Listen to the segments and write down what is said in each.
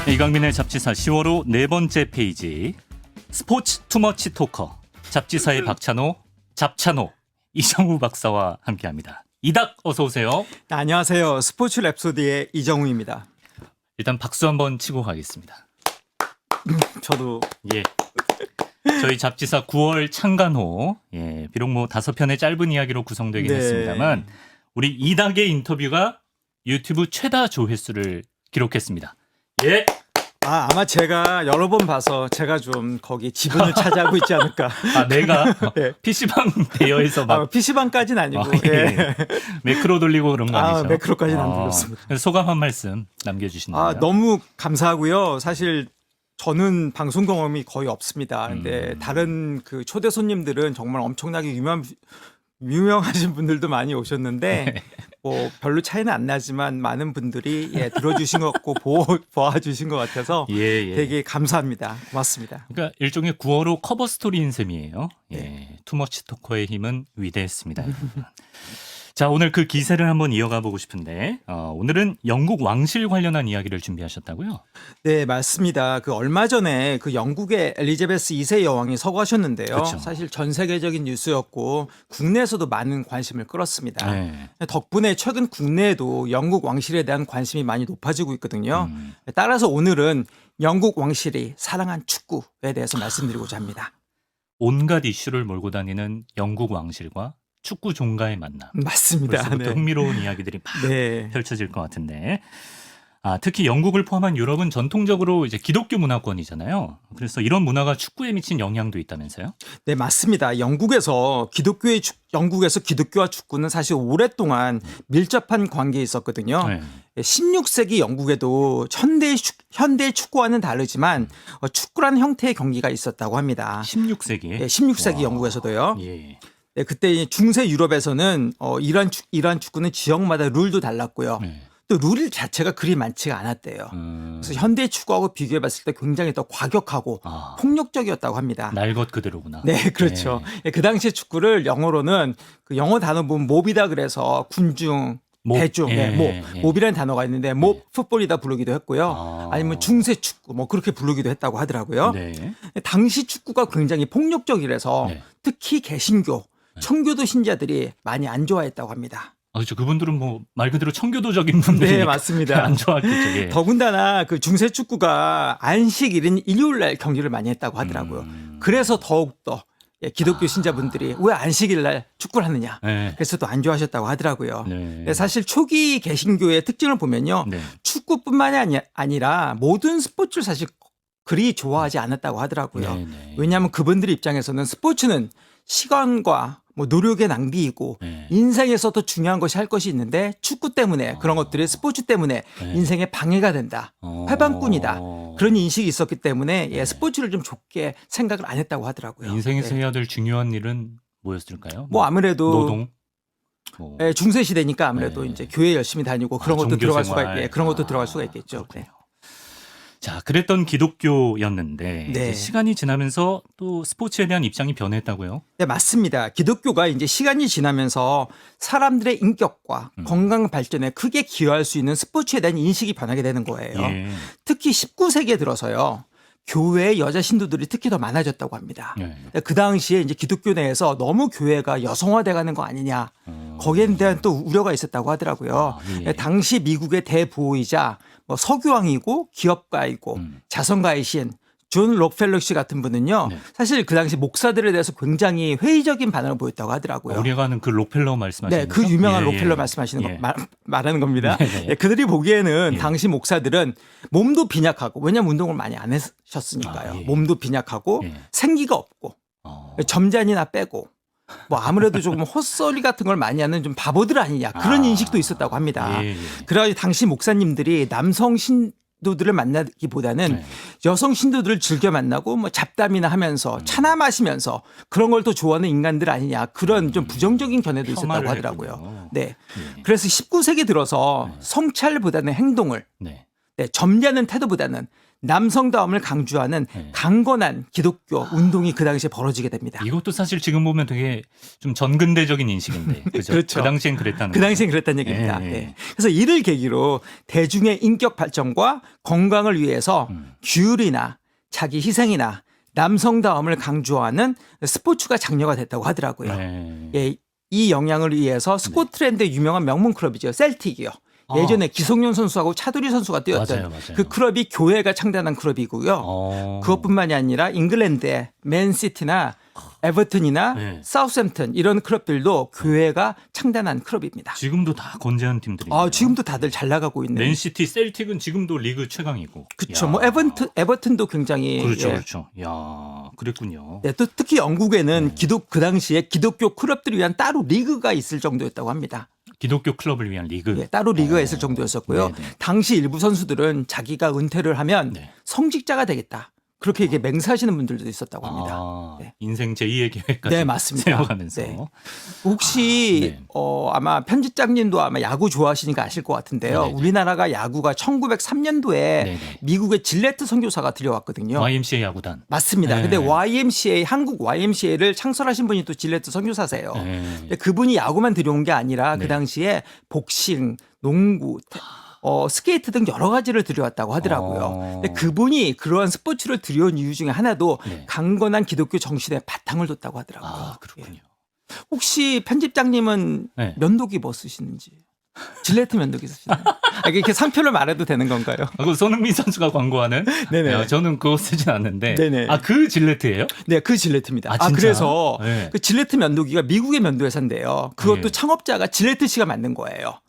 이강민의 잡지사 10월 호 네 번째 페이지 스포츠 투머치 토커 잡지사의 박찬호, 잡찬호, 이정우 박사와 함께합니다. 이닥 어서 오세요. 네, 안녕하세요. 스포츠 랩소디의 이정우입니다. 일단 박수 한번 치고 가겠습니다. 저도 예. 저희 잡지사 9월 창간호, 예, 비록 뭐 5편의 짧은 이야기로 구성되긴 네. 했습니다만 우리 이닥의 인터뷰가 유튜브 최다 조회수를 기록했습니다. 예. 아마 제가 여러 번 봐서 제가 좀 거기 지분을 차지하고 있지 않을까. 내가 네. PC방 대여해서 막 PC방까지는 아니고. 예. 매크로 돌리고 그런 거 아니죠? 매크로까지는 안 돌렸습니다. 그래서 소감 한 말씀 남겨주신다면. 너무 감사하고요. 사실 저는 방송 경험이 거의 없습니다. 근데 다른 그 초대 손님들은 정말 엄청나게 유명하신 분들도 많이 오셨는데 뭐 별로 차이는 안 나지만 많은 분들이 들어주신 것 같고 보아주신 것 같아서 예. 되게 감사합니다. 고맙습니다. 그러니까 일종의 9월호 커버 스토리인 셈이에요. 예. 네. 투머치 토커의 힘은 위대했습니다. 자, 오늘 그 기세를 한번 이어가 보고 싶은데 오늘은 영국 왕실 관련한 이야기를 준비하셨다고요? 네, 맞습니다. 그 얼마 전에 그 영국의 엘리자베스 2세 여왕이 서거하셨는데요. 그쵸. 사실 전 세계적인 뉴스였고 국내에서도 많은 관심을 끌었습니다. 네. 덕분에 최근 국내에도 영국 왕실에 대한 관심이 많이 높아지고 있거든요. 따라서 오늘은 영국 왕실이 사랑한 축구에 대해서 말씀드리고자 합니다. 온갖 이슈를 몰고 다니는 영국 왕실과 축구 종가의 만남. 맞습니다. 벌써부터 흥미로운 이야기들이 막 네. 펼쳐질 것 같은데. 특히 영국을 포함한 유럽은 전통적으로 이제 기독교 문화권이잖아요. 그래서 이런 문화가 축구에 미친 영향도 있다면서요? 네, 맞습니다. 영국에서 기독교와 축구는 사실 오랫동안 밀접한 관계에 있었거든요. 네. 16세기 영국에도 현대의 축구와는 다르지만 축구라는 형태의 경기가 있었다고 합니다. 16세기에? 네, 16세기 영국에서도요. 예. 네, 그때 중세 유럽에서는 이러한 축구는 지역마다 룰도 달랐고요. 네. 또 룰 자체가 그리 많지가 않았대요. 그래서 현대 축구하고 비교해 봤을 때 굉장히 더 과격하고 폭력적이었다고 합니다. 날 것 그대로구나. 네, 그렇죠. 그 당시에 축구를 영어로는 그 영어 단어 보면 몹이다 그래서 군중, 대중, 몹이라는 단어가 있는데 몹 풋볼이다 부르기도 했고요. 아니면 중세 축구 뭐 그렇게 부르기도 했다고 하더라고요. 네. 당시 축구가 굉장히 폭력적이라서 네. 특히 개신교, 청교도 신자들이 많이 안 좋아했다고 합니다. 그렇죠. 그분들은 뭐 말 그대로 청교도적인 분들이 네, 맞습니다. 안 좋아했겠죠. 예. 더군다나 그 중세 축구가 안식일인 일요일 날 경기를 많이 했다고 하더라고요. 그래서 더욱더 기독교 신자분들이 왜 안식일 날 축구를 하느냐. 네. 그래서 또 안 좋아하셨다고 하더라고요. 네. 사실 초기 개신교의 특징을 보면요. 네. 축구뿐만이 아니라 모든 스포츠를 사실 그리 좋아하지 않았다고 하더라고요. 네. 왜냐하면 그분들 입장에서는 스포츠는 시간과 뭐 노력의 낭비이고 네. 인생에서도 중요한 것이 할 것이 있는데 축구 때문에 그런 것들이 스포츠 때문에 인생에 방해가 된다. 회방꾼이다. 그런 인식이 있었기 때문에 스포츠를 좀 좋게 생각을 안 했다고 하더라고요. 인생에서 네. 해야 될 중요한 일은 뭐였을까요? 뭐 아무래도 노동. 중세 시대니까 아무래도 네. 이제 교회 열심히 다니고 그런 것도 종교 들어갈 생활. 수가 있게 그런 것도 들어갈 수가 있겠죠. 네. 자, 그랬던 기독교였는데 네. 이제 시간이 지나면서 또 스포츠에 대한 입장이 변했다고요? 네, 맞습니다. 기독교가 이제 시간이 지나면서 사람들의 인격과 건강 발전에 크게 기여할 수 있는 스포츠에 대한 인식이 변하게 되는 거예요. 예. 특히 19세기에 들어서요. 교회의 여자 신도들이 특히 더 많아졌다고 합니다. 그 당시에 이제 기독교 내에서 너무 교회가 여성화돼 가는 거 아니냐. 거기에 대한 또 우려가 있었다고 하더라고요. 예. 당시 미국의 대부호이자 뭐 석유왕이고 기업가이고 자선가이신 존 록펠러 씨 같은 분은요. 네. 사실 그 당시 목사들에 대해서 굉장히 회의적인 반응을 보였다고 하더라고요. 우리가 아는 그 록펠러 말씀하시는 네, 거죠? 그 유명한 예, 록펠러 예. 말씀하시는 예. 거 말하는 겁니다. 네. 그들이 보기에는 예. 당시 목사들은 몸도 빈약하고 왜냐하면 운동을 많이 안 하셨으니까요. 예. 몸도 빈약하고 예. 생기가 없고 점잖이나 빼고 뭐 아무래도 조금 헛소리 같은 걸 많이 하는 좀 바보들 아니냐 그런 인식도 있었다고 합니다. 예. 그래가지고 당시 목사님들이 남성 신도들을 만나기보다는 여성 신도들을 즐겨 만나고 뭐 잡담이나 하면서 차나 마시면서 그런 걸 더 좋아하는 인간들 아니냐 그런 좀 부정적인 견해도 있었다고 폄하를 하더라고요. 했군요. 네. 예. 그래서 19세기 들어서 성찰보다는 행동을 네. 네, 점잖은 태도보다는 남성다움을 강조하는 네. 강건한 기독교 운동이 그 당시에 벌어지게 됩니다. 이것도 사실 지금 보면 되게 좀 전근대적인 인식인데 그죠? 그렇죠. 그 당시엔 그랬다는 그 거죠. 당시엔 그랬다는 얘기입니다. 예, 예. 네. 그래서 이를 계기로 대중의 인격 발전과 건강을 위해서 규율이나 자기 희생이나 남성다움을 강조하는 스포츠가 장려가 됐다고 하더라고요. 네. 예, 이 영향을 위해서 스코틀랜드의 유명한 명문 클럽이죠. 셀틱이요. 예전에 기성용 선수하고 차두리 선수가 뛰었던 맞아요, 맞아요. 그 클럽이 교회가 창단한 클럽이고요. 그것뿐만이 아니라 잉글랜드의 맨시티나 에버튼이나 네. 사우샘튼 이런 클럽들도 교회가 창단한 클럽입니다. 지금도 다 건재한 팀들이. 지금도 다들 잘 나가고 있는. 맨시티, 셀틱은 지금도 리그 최강이고. 그렇죠. 야. 뭐 에버튼도 굉장히 그렇죠, 예. 그렇죠. 야, 그랬군요. 네, 또 특히 영국에는 그 당시에 기독교 클럽들을 위한 따로 리그가 있을 정도였다고 합니다. 기독교 클럽을 위한 리그. 예, 따로 리그가 있을 정도였었고요. 네네. 당시 일부 선수들은 자기가 은퇴를 하면 네. 성직자가 되겠다. 그렇게 이렇게 맹세하시는 분들도 있었다고 합니다. 아, 네. 인생 제2의 계획까지 네, 맞습니다. 세워가면서. 네. 혹시 네. 아마 편집장님도 아마 야구 좋아하시니까 아실 것 같은데요. 네네. 우리나라가 야구가 1903년도에 네네. 미국의 질레트 선교사가 들여왔거든요. YMCA 야구단. 맞습니다. 네. 근데 YMCA 한국 YMCA를 창설하신 분이 또 질레트 선교사세요. 네. 근데 그분이 야구만 들여온 게 아니라 네. 그 당시에 복싱, 농구, 스케이트 등 여러 가지를 들여왔다고 하더라고요. 근데 그분이 그러한 스포츠를 들여온 이유 중에 하나도 네. 강건한 기독교 정신에 바탕을 뒀다고 하더라고요. 아, 그렇군요. 예. 혹시 편집장님은 네. 면도기 뭐 쓰시는지? 질레트 면도기 쓰시나요? 이렇게 상표를 말해도 되는 건가요? 그 손흥민 선수가 광고하는. 네네. 저는 그거 쓰진 않는데. 네네. 아, 그 질레트예요? 네, 그 질레트입니다. 아, 진짜? 그래서 네. 그 질레트 면도기가 미국의 면도 회사인데요. 그것도 네. 창업자가 질레트 씨가 만든 거예요.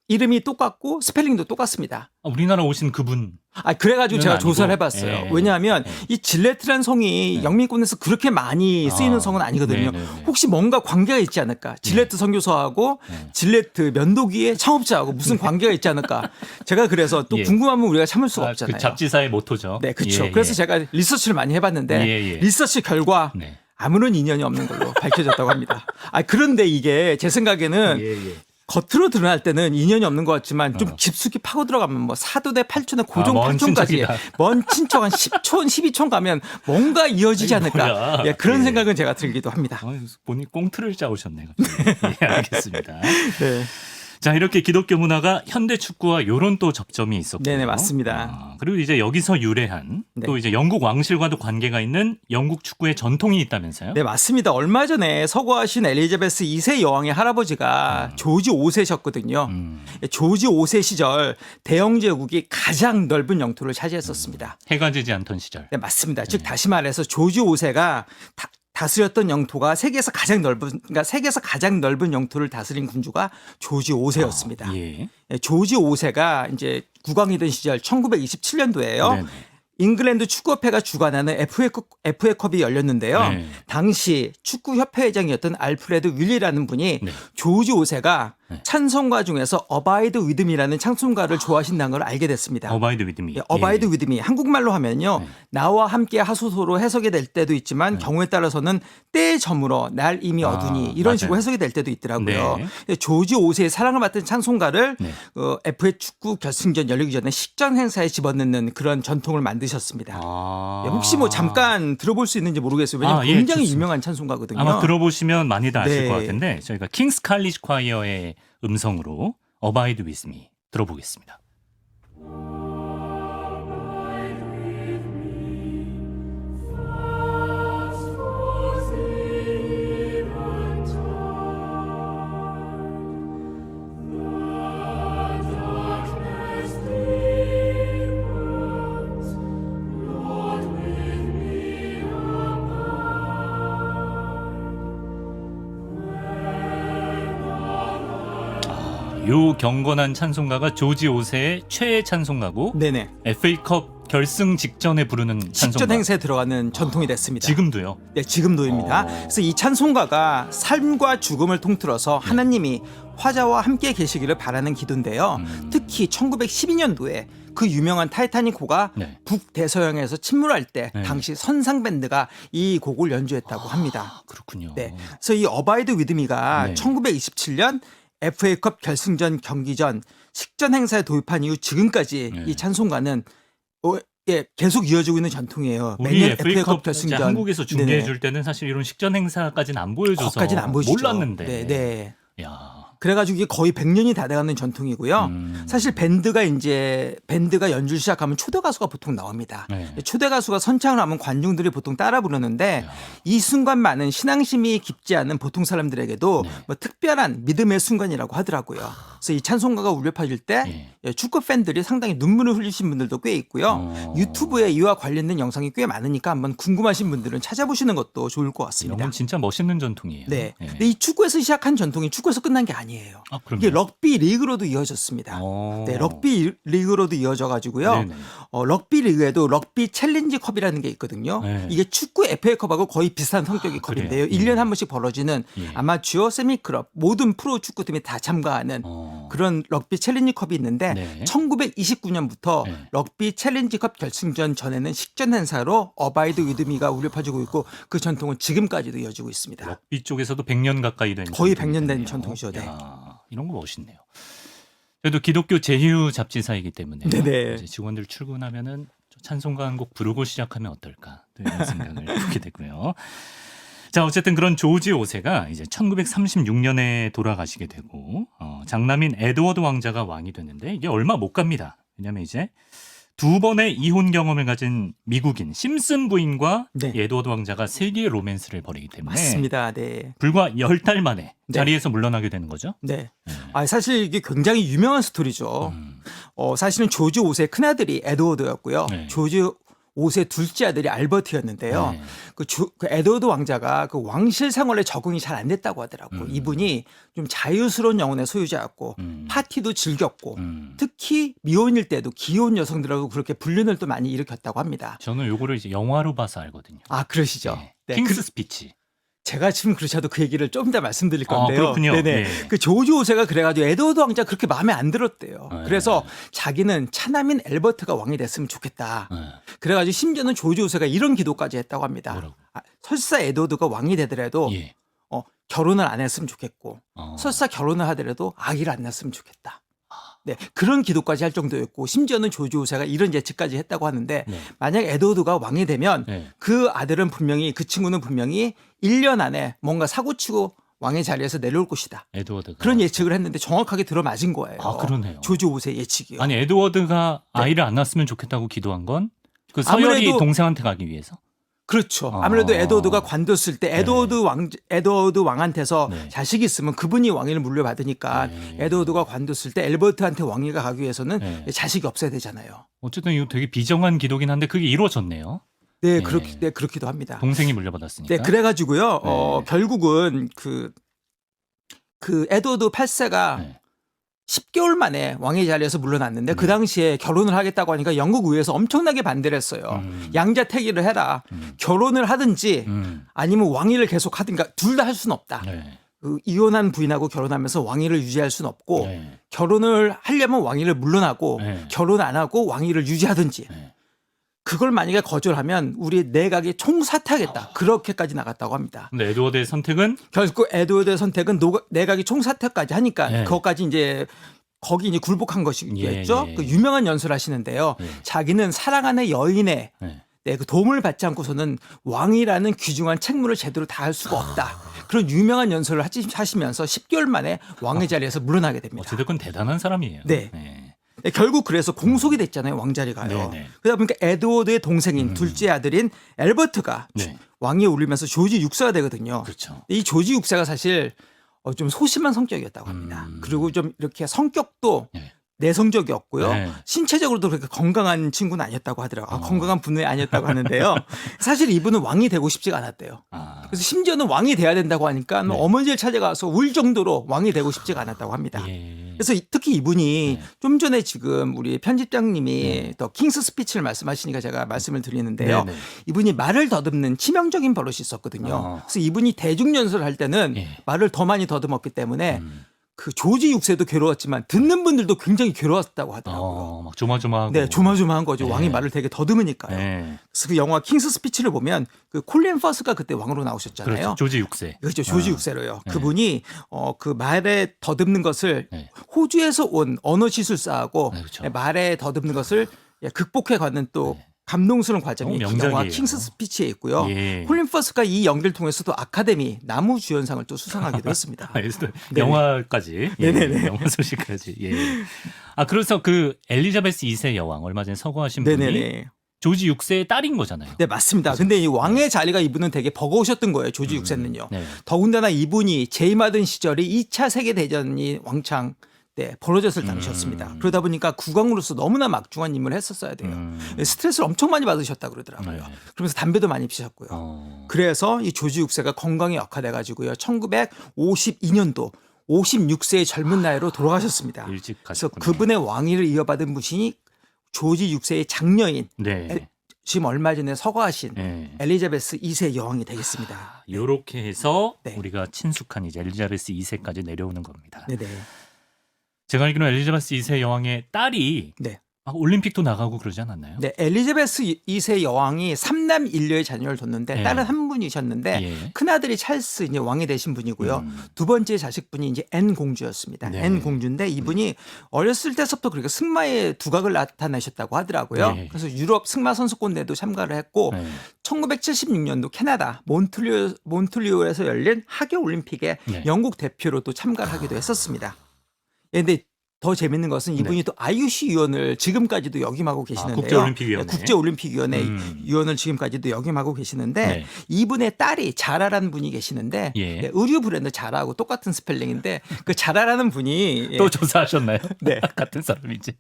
이름이 똑같고 스펠링도 똑같습니다. 우리나라 오신 그분. 그래가지고 제가 아니고. 조사를 해봤어요. 예. 왜냐하면 예. 이 질레트란 성이 영미권에서 그렇게 많이 쓰이는 성은 아니거든요. 네네네. 혹시 뭔가 관계가 있지 않을까? 질레트 선교사하고 질레트 면도기의 창업자하고 무슨 관계가 있지 않을까? 제가 그래서 또 예. 궁금하면 우리가 참을 수가 없잖아요. 그 잡지사의 모토죠. 네, 그렇죠. 예, 그래서 예. 제가 리서치를 많이 해봤는데 예. 리서치 결과 네. 아무런 인연이 없는 걸로 밝혀졌다고 합니다. 그런데 이게 제 생각에는 예. 겉으로 드러날 때는 인연이 없는 것 같지만 좀 깊숙이 파고 들어가면 뭐 사도대 8촌에 고종 먼 8촌까지 친척이다. 먼 친척 한 10촌 12촌 가면 뭔가 이어지지 아니, 않을까. 뭐야. 예, 그런 예. 생각은 제가 들기도 합니다. 본인 꽁트를 짜오셨네. 갑자기. 예, 알겠습니다. 네. 자, 이렇게 기독교 문화가 현대 축구와 요런 또 접점이 있었고. 네네, 맞습니다. 그리고 이제 여기서 유래한 네. 또 이제 영국 왕실과도 관계가 있는 영국 축구의 전통이 있다면서요? 네, 맞습니다. 얼마 전에 서거하신 엘리자베스 2세 여왕의 할아버지가 조지 5세셨거든요. 조지 5세 시절 대영 제국이 가장 넓은 영토를 차지했었습니다. 해가 지지 않던 시절. 네, 맞습니다. 즉 다시 말해서 조지 5세가 다스렸던 영토가 세계에서 가장 넓은 영토를 다스린 군주가 조지 5세였습니다. 예. 조지 5세가 이제 국왕이던 시절 1927년도에요. 네네. 잉글랜드 축구협회가 주관하는 FA컵이 열렸는데요. 네. 당시 축구협회회장이었던 알프레드 윌리라는 분이 네. 조지 5세가 네. 찬송가 중에서 어바이드 위드미라는 찬송가를 좋아하신다는 걸 알게 됐습니다. 어바이드 위드미. 예, 어바이드 위드미 한국말로 하면요. 네. 나와 함께 하소서로 해석이 될 때도 있지만 경우에 따라서는 때에 저물어 날 이미 어두니 이런 맞아요. 식으로 해석이 될 때도 있더라고요. 네. 근데 조지 5세의 사랑을 받던 찬송가를 네. FA 축구 결승전 열리기 전에 식전 행사에 집어넣는 그런 전통을 만드셨습니다. 예, 혹시 뭐 잠깐 들어볼 수 있는지 모르겠어요. 왜냐하면 예, 굉장히 좋습니다. 유명한 찬송가거든요. 아마 들어보시면 많이들 아실 네. 것 같은데 저희가 킹스 칼리지 콰이어의 음성으로 어바이드 위스미 들어보겠습니다. 요 경건한 찬송가가 조지 5세의 최애 찬송가고 네네. FA컵 결승 직전에 부르는 찬송가. 식전 행사에 들어가는 전통이 됐습니다. 지금도요. 네, 지금도입니다. 그래서 이 찬송가가 삶과 죽음을 통틀어서 하나님이 화자와 함께 계시기를 바라는 기도인데요. 특히 1912년도에 그 유명한 타이타닉호가 네. 북대서양에서 침몰할 때 네. 당시 선상 밴드가 이 곡을 연주했다고 합니다. 그렇군요. 네. 그래서 이 어바이드 위드미가 네. 1927년 FA컵 결승전 경기 전 식전 행사에 도입한 이후 지금까지 네. 이 찬송가는 계속 이어지고 있는 전통이에요. 우리 매년 FA컵 결승전 한국에서 중계해 네네. 줄 때는 사실 이런 식전 행사까지는 안 보여줘서 거기까지는 안 보시죠. 몰랐는데. 네. 야. 그래가지고 이게 거의 100년이 다 돼가는 전통이고요. 사실 밴드가 연주를 시작하면 초대 가수가 보통 나옵니다. 네. 초대 가수가 선창을 하면 관중들이 보통 따라 부르는데 야. 이 순간 많은 신앙심이 깊지 않은 보통 사람들에게도 네. 뭐 특별한 믿음의 순간이라고 하더라고요. 그래서 이 찬송가가 울려 퍼질 때 축구 팬들이 상당히 눈물을 흘리신 분들도 꽤 있고요. 유튜브에 이와 관련된 영상이 꽤 많으니까 한번 궁금하신 분들은 찾아보시는 것도 좋을 것 같습니다. 이런 건 진짜 멋있는 전통이에요. 네. 근데 이 축구에서 시작한 전통이 축구에서 끝난 게 아니에요. 아, 그럼요? 이게 럭비 리그로도 이어졌습니다. 네, 럭비 리그로도 이어져 가지고요. 네네. 럭비 리그에도 럭비 챌린지 컵이라는 게 있거든요. 네. 이게 축구 FA컵하고 거의 비슷한 성격의 컵인데요. 그래요? 1년에 한 번씩 벌어지는 예. 아마추어, 세미클럽 모든 프로 축구팀이 다 참가하는 그런 럭비 챌린지 컵이 있는데 네. 1929년부터 네. 럭비 챌린지 컵 결승전 전에는 식전 행사로 어바이드 위드미가 울려 퍼지고 있고 그 전통은 지금까지도 이어지고 있습니다. 럭비 쪽에서도 100년 가까이 된 거의 전통이 100년 된 됐네요. 전통이죠. 네. 야, 이런 거 멋있네요. 그래도 기독교 제휴 잡지사이기 때문에 네네. 이제 직원들 출근하면은 찬송가 한 곡 부르고 시작하면 어떨까 또 이런 생각을 하게 되고요. 자, 어쨌든 그런 조지 5세가 이제 1936년에 돌아가시게 되고 장남인 에드워드 왕자가 왕이 됐는데 이게 얼마 못 갑니다. 왜냐하면 이제 두 번의 이혼 경험을 가진 미국인 심슨 부인과 네. 에드워드 왕자가 세기의 로맨스를 벌이기 때문에 맞습니다. 네. 불과 10달 만에 네. 자리에서 물러나게 되는 거죠. 네. 네. 사실 이게 굉장히 유명한 스토리죠. 사실은 조지 5세 큰아들이 에드워드였고요. 네. 조지 5세 둘째 아들이 알버트였는데요. 네. 그 에드워드 왕자가 그 왕실 생활에 적응이 잘 안 됐다고 하더라고요. 이분이 좀 자유스러운 영혼의 소유자였고 파티도 즐겼고 특히 미혼일 때도 기혼 여성들하고 그렇게 불륜을 또 많이 일으켰다고 합니다. 저는 요거를 이제 영화로 봐서 알거든요. 아, 그러시죠. 네. 네. 킹스 스피치. 제가 지금 그러셔도 그 얘기를 좀 이따 말씀드릴 아, 건데요. 그렇군요. 네네. 예. 그 조지 5세가 그래가지고 에드워드 왕자 그렇게 마음에 안 들었대요. 네. 그래서 자기는 차남인 엘버트가 왕이 됐으면 좋겠다. 네. 그래가지고 심지어는 조지 5세가 이런 기도까지 했다고 합니다. 뭐라고? 설사 에드워드가 왕이 되더라도 예. 결혼을 안 했으면 좋겠고 설사 결혼을 하더라도 아기를 안 낳았으면 좋겠다. 네, 그런 기도까지 할 정도였고 심지어는 조지 5세가 이런 예측까지 했다고 하는데 네. 만약 에드워드가 왕이 되면 네. 그 아들은 분명히 그 친구는 분명히 1년 안에 뭔가 사고치고 왕의 자리에서 내려올 것이다. 에드워드가 그런 예측을 했는데 정확하게 들어맞은 거예요. 아, 그러네요. 조지 5세 예측이요. 아니 에드워드가 네. 아이를 안 낳았으면 좋겠다고 기도한 건 그 서열이 아무래도 동생한테 가기 위해서. 그렇죠. 아무래도 에드워드가 관뒀을 때 에드워드 왕한테서 네. 자식이 있으면 그분이 왕위를 물려받으니까 네. 에드워드가 관뒀을 때 엘버트한테 왕위가 가기 위해서는 네. 자식이 없어야 되잖아요. 어쨌든 이거 되게 비정한 기도긴 한데 그게 이루어졌네요. 네, 네. 그렇기도 합니다. 동생이 물려받았으니까. 네, 그래가지고요. 네. 결국은 그 에드워드 8세가 네. 10개월 만에 왕의 자리에서 물러났는데 그 당시에 결혼을 하겠다고 하니까 영국 의회에서 엄청나게 반대를 했어요. 양자택일을 해라. 결혼을 하든지 아니면 왕위를 계속 하든가 둘 다 할 수는 없다. 네. 그 이혼한 부인하고 결혼하면서 왕위를 유지할 수는 없고 네. 결혼을 하려면 왕위를 물러나고 네. 결혼 안 하고 왕위를 유지하든지 네. 그걸 만약에 거절하면 우리 내각이 총사퇴하겠다. 그렇게까지 나갔다고 합니다. 근데 에드워드의 선택은 결국 에드워드의 선택은 내각이 총사퇴까지 하니까 네. 그것까지 이제 거기 이제 굴복한 것이겠죠. 예, 예. 그 유명한 연설을 하시는데요. 네. 자기는 사랑하는 여인의 네. 그 도움을 받지 않고서는 왕이라는 귀중한 책무를 제대로 다할 수가 없다. 그런 유명한 연설을 하시면서 10개월 만에 왕의 자리에서 물러나게 됩니다. 어쨌든 대단한 사람이에요. 네. 네, 결국 그래서 공속이 됐잖아요. 왕자리가요. 네네. 그러다 보니까 에드워드의 동생인 둘째 아들인 엘버트가 네. 왕위에 올리면서 조지 6세가 되거든요. 그렇죠. 이 조지 6세가 사실 좀 소심한 성격이었다고 합니다. 그리고 좀 이렇게 성격도 네. 내성적이었고요. 네. 신체적으로도 그렇게 건강한 친구는 아니었다고 하더라고요. 건강한 분이 아니었다고 하는데요. 사실 이분은 왕이 되고 싶지가 않았대요. 그래서 심지어는 왕이 돼야 된다고 하니까 네. 어머니를 찾아가서 울 정도로 왕이 되고 싶지가 않았다고 합니다. 예. 그래서 특히 이분이 네. 좀 전에 지금 우리 편집장님이 네. 더 킹스 스피치를 말씀하시니까 제가 말씀을 드리는데요. 네네. 이분이 말을 더듬는 치명적인 버릇이 있었거든요. 그래서 이분이 대중연설을 할 때는 예. 말을 더 많이 더듬었기 때문에 그 조지 6세도 괴로웠지만 듣는 분들도 굉장히 괴로웠다고 하더라고요. 막 조마조마하고. 네, 조마조마한 거죠. 네. 왕이 말을 되게 더듬으니까요. 네. 그래서 그 영화 킹스 스피치를 보면 그 콜린 퍼스가 그때 왕으로 나오셨잖아요. 그렇죠. 조지 6세. 그렇죠. 조지 6세로요. 네. 그분이 그 말에 더듬는 것을 네. 호주에서 온 언어 기술사하고 네, 그렇죠. 말에 더듬는 것을 극복해 가는 또 네. 감동스러운 과정이 그 명작이에요. 영화 킹스 스피치에 있고요. 예. 콜린 퍼스가 이 연기를 통해서도 아카데미 나무주연상을 또 수상하기도 했습니다. 네. 영화까지. 예. 네네네. 영화 소식까지. 예. 그래서 그 엘리자베스 2세 여왕 얼마 전에 서거하신 분이 네네네. 조지 6세의 딸인 거잖아요. 네, 맞습니다. 근데 이 왕의 자리가 이분은 되게 버거우셨던 거예요. 조지 6세는요. 네. 더군다나 이분이 재임하던 시절이 2차 세계대전이 왕창 벌어졌을 당시였습니다. 그러다 보니까 국왕으로서 너무나 막중한 임무를 했었어야 돼요. 스트레스를 엄청 많이 받으셨다 그러더라고요. 네. 그러면서 담배도 많이 피셨고요. 그래서 이 조지 6세가 건강이 악화돼가지고요. 1952년도 56세의 젊은 나이로 돌아가셨습니다. 일찍 그래서 가셨군요. 그분의 왕위를 이어받은 분이 조지 6세의 장녀인 네. 지금 얼마 전에 서거하신 네. 엘리자베스 2세 여왕이 되겠습니다. 이렇게 해서 네. 우리가 친숙한 이제 엘리자베스 2세까지 내려오는 겁니다. 네네. 제가 알기로는 엘리자베스 2세 여왕의 딸이 네. 올림픽도 나가고 그러지 않았나요? 네, 엘리자베스 2세 여왕이 3남 1녀의 자녀를 뒀는데 네. 딸은 한 분이셨는데 예. 큰아들이 찰스 이제 왕이 되신 분이고요. 두 번째 자식분이 이제 앤 공주였습니다. 네. 앤 공주인데 이분이 어렸을 때서부터 그렇게 승마의 두각을 나타내셨다고 하더라고요. 네. 그래서 유럽 승마 선수권대회도 참가를 했고 네. 1976년도 캐나다 몬트리올에서 열린 하계 올림픽에 네. 영국 대표로 또 참가를 하기도 했었습니다. 예, 근데 더 재밌는 것은 이분이 네. 또 IOC 위원을 지금까지도 역임하고 계시는데요. 국제올림픽위원회. 국제올림픽위원회 위원을 지금까지도 역임하고 계시는데 네. 이분의 딸이 자라라는 분이 계시는데 예. 네, 의류 브랜드 자라하고 똑같은 스펠링인데 그 자라라는 분이 또 조사하셨나요? 네. 같은 사람이지.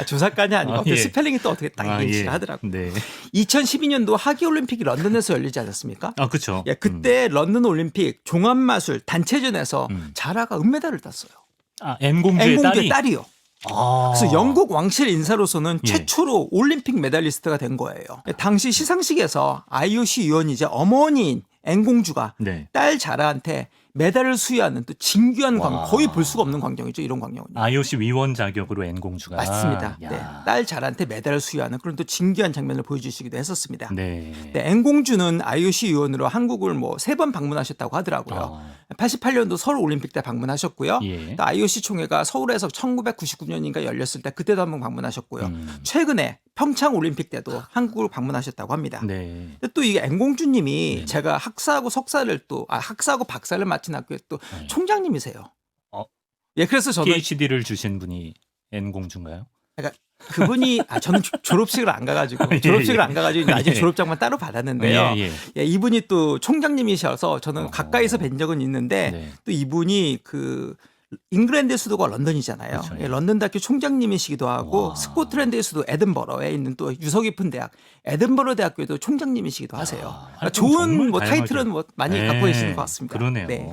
조사관이 아니고 예. 스펠링이 또 어떻게 딱 일치를 하더라고요. 네. 2012년도 하계올림픽이 런던에서 열리지 않았습니까? 그렇죠. 예, 그때 런던 올림픽 종합마술 단체전에서 자라가 은메달을 땄어요. 앤 공주의 앵공주의 딸이. 딸이요. 그래서 영국 왕실 인사로서는 예. 최초로 올림픽 메달리스트가 된 거예요. 당시 시상식에서 IOC 위원이자 어머니인 앵공주가 네. 딸 자라한테 메달을 수여하는 또 진귀한 와. 광경, 거의 볼 수가 없는 광경이죠. 이런 광경은. IOC 위원 자격으로 앤 공주가. 맞습니다. 야. 네. 딸 자라한테 메달을 수여하는 그런 또 진귀한 장면을 보여주시기도 했었습니다. 네. 네, 앵공주는 IOC 위원으로 한국을 뭐 3번 방문하셨다고 하더라고요. 88년도 서울 올림픽 때 방문하셨고요. 예. 또 IOC 총회가 서울에서 1999년인가 열렸을 때 그때도 한번 방문하셨고요. 최근에 평창 올림픽 때도 한국을 방문하셨다고 합니다. 네. 근데 또 이게 앵공주님이 네. 제가 학사하고 석사를 또 학사하고 박사를 맡은 학교의 또 네. 총장님이세요. 어? 예, 그래서 저는 PhD를 주신 분이 앤 공주인가요? 그분이 저는 졸업식을 안 가가지고 예, 졸업식을 예. 안 가가지고 나중에 예. 졸업장만 따로 받았는데요. 예, 예. 예, 이분이 또 총장님이셔서 저는 가까이서 뵌 적은 있는데 네. 또 이분이 그 잉글랜드의 수도가 런던이잖아요. 그렇죠, 예, 예. 런던 대학교 총장님이시기도 하고 와. 스코틀랜드의 수도 에든버러에 있는 또 유서 깊은 대학 에든버러 대학교에도 총장님이시기도 하세요. 그러니까 활동 좋은 정말 뭐 다양하게. 타이틀은 뭐 많이 네. 갖고 계시는 것 같습니다. 그러네요. 네.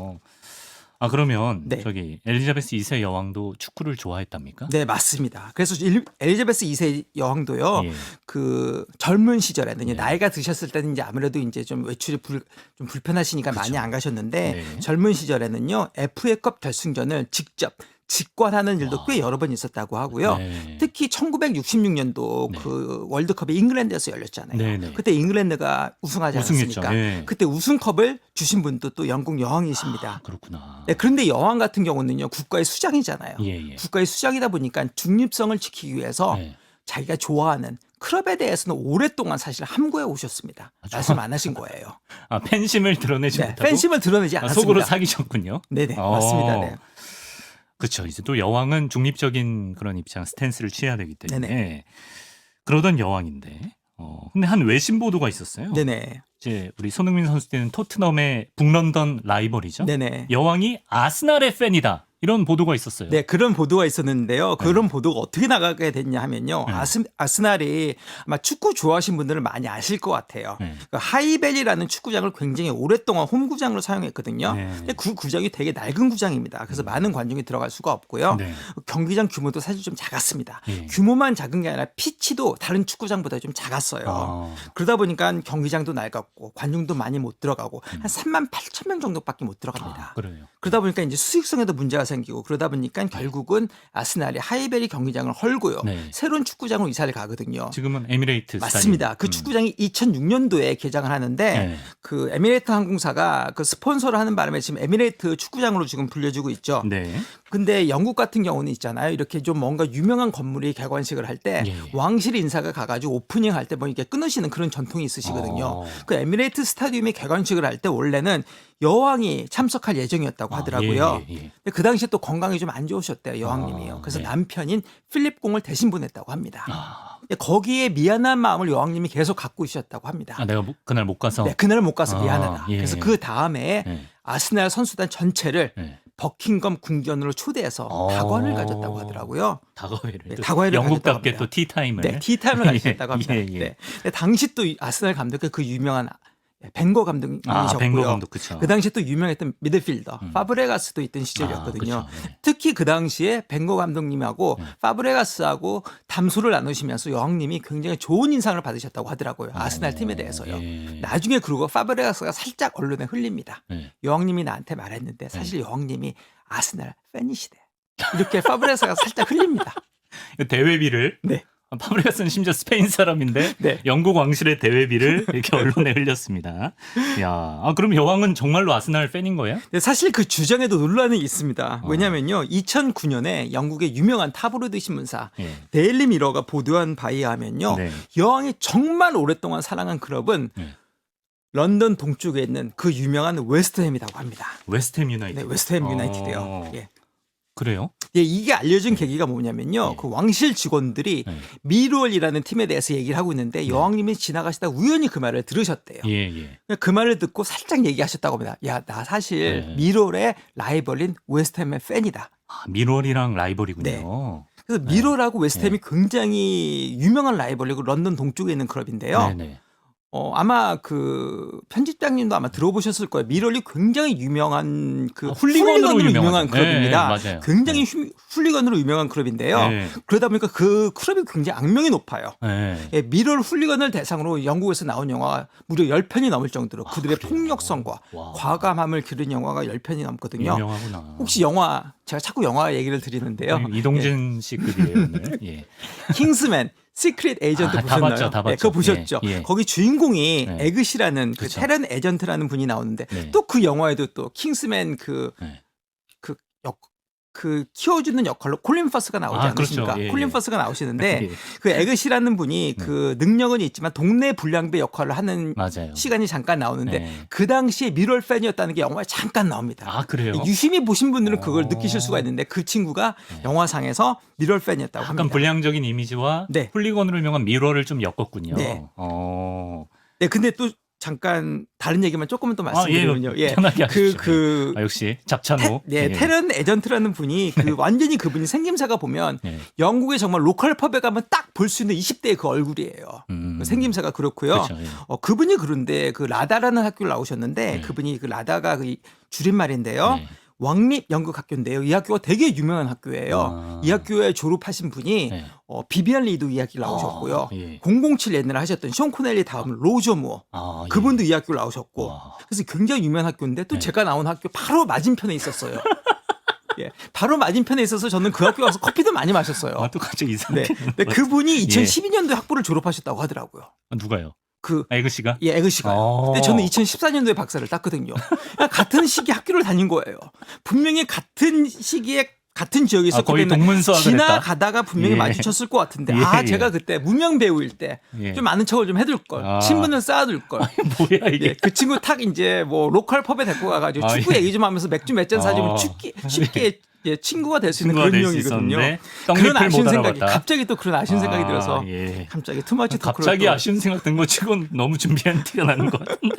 그러면 네. 저기 엘리자베스 2세 여왕도 축구를 좋아했답니까? 네, 맞습니다. 그래서 엘리자베스 2세 여왕도요. 예. 그 젊은 시절에는 네. 나이가 드셨을 때는 이제 아무래도 이제 좀 외출이 좀 불편하시니까 많이 안 가셨는데 네. 젊은 시절에는요. FA컵 결승전을 직접 직관하는 일도 꽤 여러 번 있었다고 하고요. 네. 특히 1966년도 네. 그 월드컵이 잉글랜드에서 열렸잖아요. 네, 네. 그때 잉글랜드가 우승하지 우승했죠. 않았습니까? 예. 그때 우승컵을 주신 분도 또 영국 여왕이십니다. 그렇구나. 네, 그런데 여왕 같은 경우는요. 국가의 수장이잖아요. 예, 예. 국가의 수장이다 보니까 중립성을 지키기 위해서 네. 자기가 좋아하는 클럽에 대해서는 오랫동안 사실 함구해 오셨습니다. 말씀 안 하신 거예요. 팬심을 드러내지 네, 못하고 팬심을 드러내지 않았습니다. 속으로 사귀셨군요. 네네, 맞습니다. 네. 그렇죠. 이제 또 여왕은 중립적인 그런 입장 스탠스를 취해야 되기 때문에 네네. 그러던 여왕인데 근데 한 외신 보도가 있었어요. 네네. 이제 우리 손흥민 선수 때는 토트넘의 북런던 라이벌이죠. 네네. 여왕이 아스날의 팬이다. 이런 보도가 있었어요. 네, 그런 보도가 있었는데요. 그런 보도가 어떻게 나가게 됐냐 하면요. 네. 아스날이 아마 축구 좋아하시는 분들은 많이 아실 것 같아요. 네. 그 하이벨이라는 축구장을 굉장히 오랫동안 홈구장으로 사용했거든요. 네. 근데 그 구장이 되게 낡은 구장입니다. 그래서 많은 관중이 들어갈 수가 없고요. 네. 경기장 규모도 사실 좀 작았습니다. 예. 규모만 작은 게 아니라 피치도 다른 축구장보다 좀 작았어요. 그러다 보니까 경기장도 낡았고 관중도 많이 못 들어가고 한 3만 8천 명 정도밖에 못 들어갑니다. 그래요. 그러다 보니까 이제 수익성에도 문제가 생기고 그러다 보니까 결국은 아스날이 하이베리 경기장을 헐고요. 네. 새로운 축구장으로 이사를 가거든요. 지금은 에미레이트 맞습니다. 스타디움. 그 축구장이 2006년도에 개장을 하는데 네. 그 에미레이트 항공사가 그 스폰서를 하는 바람에 지금 에미레이트 축구장으로 지금 불려지고 있죠. 네. 근데 영국 같은 경우는 있잖아요. 이렇게 좀 뭔가 유명한 건물이 개관식을 할 때 예. 왕실 인사가 가가지고 오프닝 할 때 뭐 이렇게 끊으시는 그런 전통이 있으시거든요. 그 에미레이트 스타디움이 개관식을 할 때 원래는 여왕이 참석할 예정이었다고 하더라고요. 예. 근데 그 당시에 또 건강이 좀 안 좋으셨대요. 여왕님이요. 그래서 네. 남편인 필립 공을 대신 보냈다고 합니다. 아, 근데 거기에 미안한 마음을 여왕님이 계속 갖고 있으셨다고 합니다. 내가 그날 못 가서. 네, 그날 못 가서 아, 미안하다. 예. 그래서 그 다음에 네. 아스날 선수단 전체를 네. 버킹엄 궁전으로 초대해서 다과를 가졌다고 하더라고요. 다과회를. 네, 또 다과회를 영국답게 가졌다고 또 티타임을. 네, 티타임을 가지셨다고 합니다. 예. 네. 근데 당시 또 아스날 감독의 그 유명한 벵거 감독님이셨고요. 벵거 감독 그쵸. 그 당시에 또 유명했던 미드필더 파브레가스도 있던 시절이었거든요. 그쵸. 네. 특히 그 당시에 벵거 감독님하고 파브레가스하고 담소를 나누시면서 여왕님이 굉장히 좋은 인상을 받으셨다고 하더라고요. 아스날 팀에 대해서요. 예. 나중에 그러고 파브레가스가 살짝 언론에 흘립니다. 네. 여왕님이 나한테 말했는데 사실 여왕님이 아스날 팬이시대. 이렇게 파브레가스가 살짝 흘립니다. 대회비를. 네. 파브레가스는 심지어 스페인 사람인데 네. 영국 왕실의 대회비를 이렇게 언론에 흘렸습니다. 야, 그럼 여왕은 정말로 아스날 팬인 거예요? 근데 사실 그 주장에도 논란이 있습니다. 왜냐면요. 2009년에 영국의 유명한 타브로이드 신문사 예. 데일리 미러가 보도한 바에 하면요. 네. 여왕이 정말 오랫동안 사랑한 클럽은 네. 런던 동쪽에 있는 그 유명한 웨스트햄이라고 합니다. 웨스트햄 유나이티드. 네, 웨스트햄 유나이티드요. 예. 그래요? 예, 이게 알려진 계기가 뭐냐면요. 네. 그 왕실 직원들이 네. 미롤이라는 팀에 대해서 얘기를 하고 있는데 여왕님이 지나가시다 우연히 그 말을 들으셨대요. 예. 그 말을 듣고 살짝 얘기하셨다고 합니다. 야, 나 사실 네. 미롤의 라이벌인 웨스트햄의 팬이다. 미롤이랑 라이벌이군요. 네. 그래서 미롤하고 웨스트햄이 굉장히 유명한 라이벌이고 런던 동쪽에 있는 클럽인데요. 네네. 아마 그 편집장님도 아마 들어보셨을 거예요. 미럴이 굉장히 유명한 그 훌리건으로 훌리건으로 유명한 유명하죠. 클럽입니다. 네, 맞아요. 굉장히 훌리건으로 유명한 클럽인데요. 네. 그러다 보니까 그 클럽이 굉장히 악명이 높아요. 네. 예, 미럴 훌리건을 대상으로 영국에서 나온 영화가 무려 10편이 넘을 정도로 그들의 그래요? 폭력성과 와. 과감함을 기른 영화가 10편이 넘거든요. 유명하구나. 혹시 영화 제가 자꾸 영화 얘기를 드리는데요. 이동진 씨급이에요 오늘. 예. 킹스맨 시크릿 에이전트 다 보셨나요? 봤죠, 다 봤죠. 그거 보셨죠. 예. 거기 주인공이 네. 에그시라는 그 그쵸. 테런 에전트라는 분이 나오는데 네. 또 그 영화에도 또 킹스맨 네. 그 키워주는 역할로 콜린 퍼스가 나오지 않으십니까? 그렇죠. 예, 콜린 예. 퍼스가 나오시는데 예. 그 에그시라는 분이 그 능력은 있지만 동네 불량배 역할을 하는 맞아요. 시간이 잠깐 나오는데 네. 그 당시에 미럴 팬이었다는 게 영화에 잠깐 나옵니다. 그래요? 유심히 보신 분들은 그걸 어. 느끼실 수가 있는데 그 친구가 영화상에서 미럴 팬이었다고 약간 합니다. 불량적인 이미지와 네. 훌리건으로 유명한 미러를 좀 엮었군요. 네. 어. 네, 근데 또 잠깐 다른 얘기만 조금만 또 말씀드리면요. 예. 편하게 하십시오. 역시 잡찬호. 테런 에전트라는 분이 그 완전히 그분이 생김새가 보면 예. 영국의 정말 로컬 펍에 가면 딱 볼 수 있는 20대의 그 얼굴이에요. 그 생김새가 그렇고요. 그렇죠, 예. 그분이 그런데 그 라다라는 학교를 나오셨는데 네. 그분이 그 라다가 그 줄임말인데요. 네. 왕립 연극 학교인데요. 이 학교가 되게 유명한 학교예요. 이 학교에 졸업하신 분이 네. 비비안 리도 이 학교 나오셨고요. 예. 007 옛날에 하셨던 숀 코넬리 다음 로저 무어 예. 그분도 이 학교 나오셨고 와. 그래서 굉장히 유명한 학교인데 또 네. 제가 나온 학교 바로 맞은편에 있었어요. 예, 바로 맞은편에 있어서 저는 그 학교 가서 커피도 많이 마셨어요. 또 갑자기 이상하게. 네. 근데 그분이 2012년도에 학부를 졸업하셨다고 하더라고요. 누가요? 그 에그 씨가? 예, 에그 씨가. 근데 저는 2014년도에 박사를 땄거든요. 그냥 같은 시기에 학교를 다닌 거예요. 분명히 같은 시기에 같은 지역에 있었기 거의 때문에 동문수학을 지나가다가 분명히 예. 마주쳤을 것 같은데 예. 제가 그때 무명 배우일 때 좀 예. 아는 척을 좀 해둘 걸. 친분을 쌓아둘 걸. 뭐야 이게? 예, 그 친구 탁 이제 뭐 로컬 펍에 데리고 가가지고 축구 예. 얘기 좀 하면서 맥주 몇 잔 사주면 쉽게 친구가 될 수 있는 그런 유형이거든요. 그런 아쉬운 생각이 갑자기 또 그런 아쉬운 생각이 들어서 예. 갑자기 투머치 토크를 갑자기 아쉬운 생각 든 거 치곤 너무 준비한 티가 나는 것 같은데.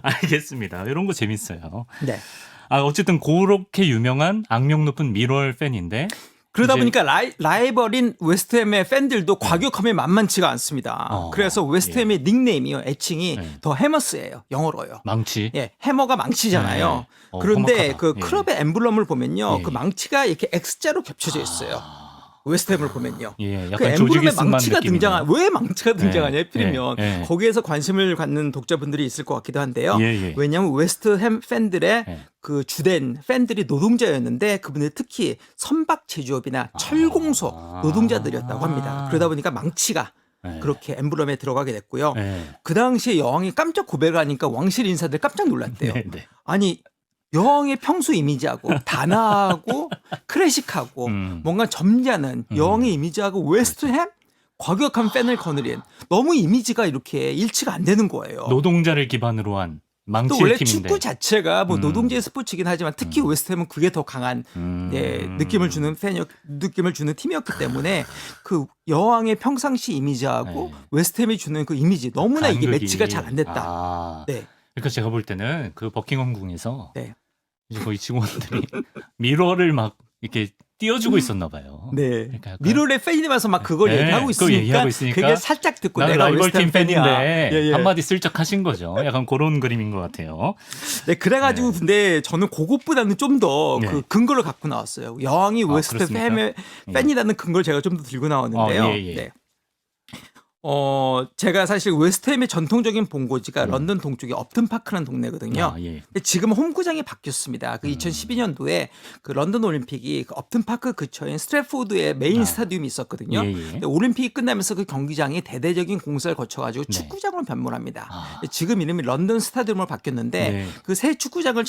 알겠습니다. 이런 거 재밌어요. 네. 어쨌든 그렇게 유명한 악명 높은 미럴 팬인데 그러다 이제- 보니까 라이벌인 웨스트햄의 팬들도 과격함이 만만치가 않습니다. 그래서 웨스트햄의 닉네임이요, 애칭이 네. 더 해머스예요. 영어로요. 망치. 예, 해머가 망치잖아요. 네. 그런데 험악하다. 그 예. 클럽의 엠블럼을 보면요, 예. 그 망치가 이렇게 X자로 겹쳐져 있어요. 웨스트햄을 보면요. 예, 그 약간 조직이 엠블럼에 쓴만 망치가 느낌이네요. 왜 망치가 등장하냐 해필이면 예. 거기에서 관심을 갖는 독자분들이 있을 것 같기도 한데요. 예. 왜냐하면 웨스트햄 팬들의 예. 그 주된 팬들이 노동자였는데 그분들 특히 선박 제조업이나 철공소 노동자들이었다고 합니다. 그러다 보니까 망치가 예. 그렇게 엠블럼에 들어가게 됐고요. 예. 그 당시에 여왕이 깜짝 고백을 하니까 왕실 인사들 깜짝 놀랐대요. 네. 아니 여왕의 평소 이미지하고 단아하고 클래식하고 뭔가 점잖은 여왕의 이미지하고 웨스트햄 과격한 팬을 거느린 너무 이미지가 이렇게 일치가 안 되는 거예요. 노동자를 기반으로 한 또 망치의 원래 팀인데. 축구 자체가 뭐 노동자의 스포츠이긴 하지만 특히 웨스트햄은 그게 더 강한 느낌을 주는 느낌을 주는 팀이었기 때문에 그 여왕의 평상시 이미지하고 네. 웨스트햄이 주는 그 이미지 너무나 이게 간극이. 매치가 잘 안 됐다. 네. 그러니까 제가 볼 때는 그 버킹엄궁에서 네. 이제 거의 직원들이 미러를 막 이렇게 띄워주고 있었나 봐요. 네. 그러니까 약간 미러의 팬이 와서 막 그걸 네, 얘기하고 그거 얘기하고 있으니까 그게 살짝 듣고 나는 내가 라이벌 웨스트햄 팀 팬이야. 팬인데 예, 예. 한마디 슬쩍 하신 거죠. 약간 그런 그림인 것 같아요. 네, 그래가지고 근데 저는 그것보다는 좀 더 그 네. 근거를 갖고 나왔어요. 여왕이 웨스트햄 그렇습니까? 팬이라는 근거를 제가 좀 더 들고 나왔는데요. 예. 네. 제가 사실 웨스트햄의 전통적인 본고지가 런던 동쪽의 업튼 파크라는 동네거든요. 예. 근데 지금 홈구장이 바뀌었습니다. 그 2012년도에 그 런던 올림픽이 그 업튼 파크 근처인 스트래포드에 메인 스타디움이 있었거든요. 예. 근데 올림픽이 끝나면서 그 경기장이 대대적인 공사를 거쳐가지고 네. 축구장으로 변모합니다. 지금 이름이 런던 스타디움으로 바뀌었는데 네. 그 새 축구장을